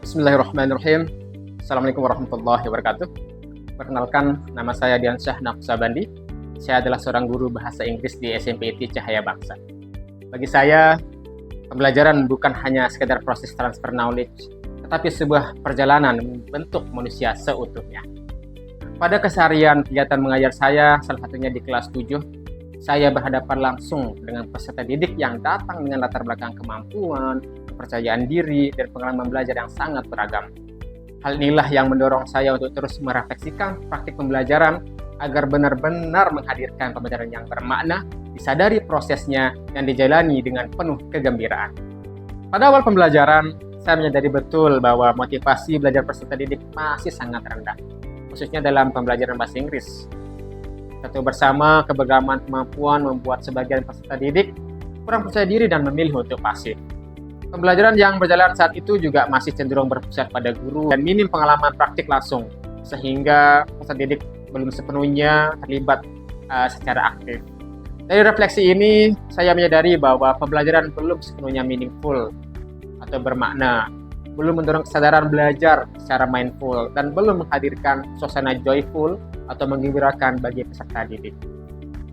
Bismillahirrahmanirrahim. Assalamualaikum warahmatullahi wabarakatuh. Perkenalkan, nama saya Diansyah Nafsabandi. Saya adalah seorang guru bahasa Inggris di SMP IT Cahaya Bangsa. Bagi saya, pembelajaran bukan hanya sekedar proses transfer knowledge, tetapi sebuah perjalanan membentuk manusia seutuhnya. Pada keseharian kegiatan mengajar saya, salah satunya di kelas 7, saya berhadapan langsung dengan peserta didik yang datang dengan latar belakang kemampuan, kepercayaan diri, dan pengalaman belajar yang sangat beragam. Hal inilah yang mendorong saya untuk terus merefleksikan praktik pembelajaran agar benar-benar menghadirkan pembelajaran yang bermakna, disadari prosesnya, dan dijalani dengan penuh kegembiraan. Pada awal pembelajaran, saya menyadari betul bahwa motivasi belajar peserta didik masih sangat rendah, khususnya dalam pembelajaran bahasa Inggris. Kita bersama keberagaman kemampuan membuat sebagian peserta didik kurang percaya diri dan memilih untuk pasif. Pembelajaran yang berjalan saat itu juga masih cenderung berpusat pada guru dan minim pengalaman praktik langsung, sehingga peserta didik belum sepenuhnya terlibat secara aktif. Dari refleksi ini, saya menyadari bahwa pembelajaran belum sepenuhnya meaningful atau bermakna, belum mendorong kesadaran belajar secara mindful, dan belum menghadirkan suasana joyful atau menggembirakan bagi peserta didik.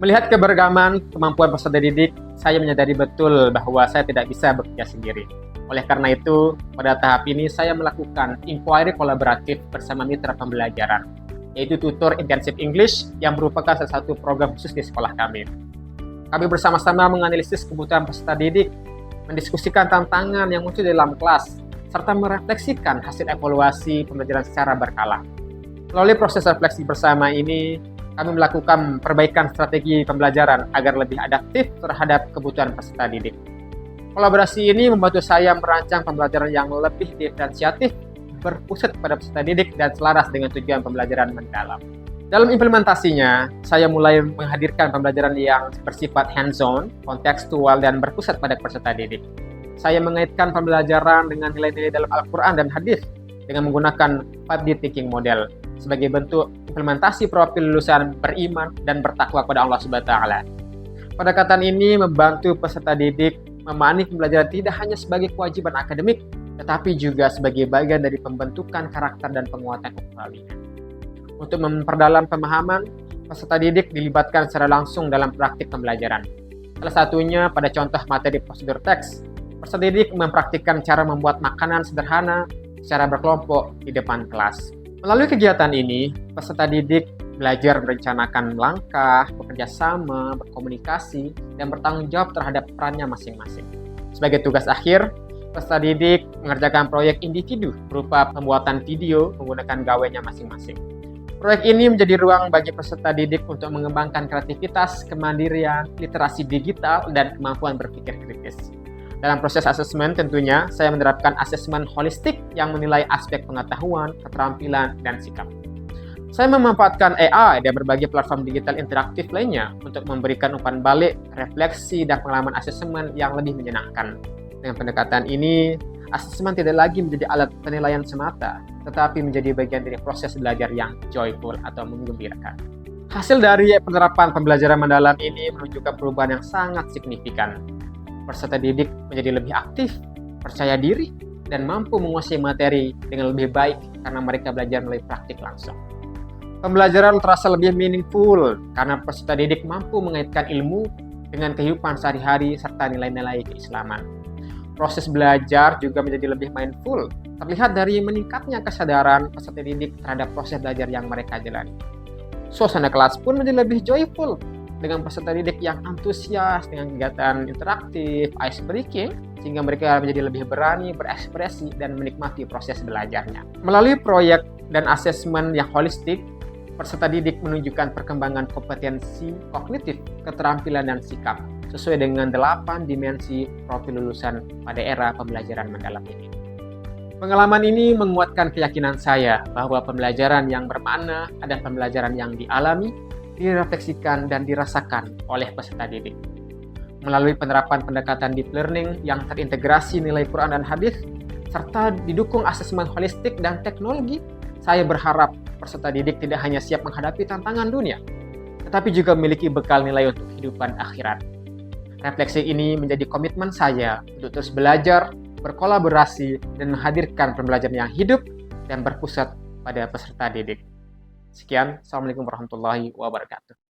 Melihat keberagaman kemampuan peserta didik, saya menyadari betul bahwa saya tidak bisa bekerja sendiri. Oleh karena itu, pada tahap ini saya melakukan inquiry kolaboratif bersama mitra pembelajaran, yaitu tutor intensif English yang merupakan salah satu program khusus di sekolah kami. Kami bersama-sama menganalisis kebutuhan peserta didik, mendiskusikan tantangan yang muncul dalam kelas, serta merefleksikan hasil evaluasi pembelajaran secara berkala. Melalui proses refleksi bersama ini, kami melakukan perbaikan strategi pembelajaran agar lebih adaptif terhadap kebutuhan peserta didik. Kolaborasi ini membantu saya merancang pembelajaran yang lebih diferensiatif, berpusat pada peserta didik, dan selaras dengan tujuan pembelajaran mendalam. Dalam implementasinya, saya mulai menghadirkan pembelajaran yang bersifat hands-on, kontekstual, dan berpusat pada peserta didik. Saya mengaitkan pembelajaran dengan nilai-nilai dalam Al-Quran dan hadis dengan menggunakan 5D thinking model sebagai bentuk implementasi profil lulusan beriman dan bertakwa kepada Allah Subhanahu wa taala. Pendekatan ini membantu peserta didik memahami pembelajaran tidak hanya sebagai kewajiban akademik, tetapi juga sebagai bagian dari pembentukan karakter dan penguatan kepribadian. Untuk memperdalam pemahaman, peserta didik dilibatkan secara langsung dalam praktik pembelajaran. Salah satunya pada contoh materi prosedur teks, peserta didik mempraktikkan cara membuat makanan sederhana secara berkelompok di depan kelas. Melalui kegiatan ini, peserta didik belajar merencanakan langkah, bekerja sama, berkomunikasi, dan bertanggung jawab terhadap perannya masing-masing. Sebagai tugas akhir, peserta didik mengerjakan proyek individu berupa pembuatan video menggunakan gawainya masing-masing. Proyek ini menjadi ruang bagi peserta didik untuk mengembangkan kreativitas, kemandirian, literasi digital, dan kemampuan berpikir kritis. Dalam proses asesmen tentunya, saya menerapkan asesmen holistik yang menilai aspek pengetahuan, keterampilan, dan sikap. Saya memanfaatkan AI dan berbagai platform digital interaktif lainnya untuk memberikan umpan balik, refleksi, dan pengalaman asesmen yang lebih menyenangkan. Dengan pendekatan ini, asesmen tidak lagi menjadi alat penilaian semata, tetapi menjadi bagian dari proses belajar yang joyful atau menggembirakan. Hasil dari penerapan pembelajaran mendalam ini menunjukkan perubahan yang sangat signifikan. Peserta didik menjadi lebih aktif, percaya diri, dan mampu menguasai materi dengan lebih baik karena mereka belajar melalui praktik langsung. Pembelajaran terasa lebih meaningful karena peserta didik mampu mengaitkan ilmu dengan kehidupan sehari-hari serta nilai-nilai keislaman. Proses belajar juga menjadi lebih mindful, terlihat dari meningkatnya kesadaran peserta didik terhadap proses belajar yang mereka jalani. Suasana kelas pun menjadi lebih joyful, dengan peserta didik yang antusias dengan kegiatan interaktif, ice breaking, sehingga mereka menjadi lebih berani berekspresi dan menikmati proses belajarnya. Melalui proyek dan asesmen yang holistik, peserta didik menunjukkan perkembangan kompetensi kognitif, keterampilan, dan sikap sesuai dengan 8 dimensi profil lulusan pada era pembelajaran mendalam ini. Pengalaman ini menguatkan keyakinan saya bahwa pembelajaran yang bermakna adalah pembelajaran yang dialami, direfleksikan, dan dirasakan oleh peserta didik. Melalui penerapan pendekatan deep learning yang terintegrasi nilai Quran dan hadis, serta didukung asesmen holistik dan teknologi, saya berharap peserta didik tidak hanya siap menghadapi tantangan dunia, tetapi juga memiliki bekal nilai untuk kehidupan akhirat. Refleksi ini menjadi komitmen saya untuk terus belajar, berkolaborasi, dan menghadirkan pembelajaran yang hidup dan berpusat pada peserta didik. Sekian, Assalamualaikum warahmatullahi wabarakatuh.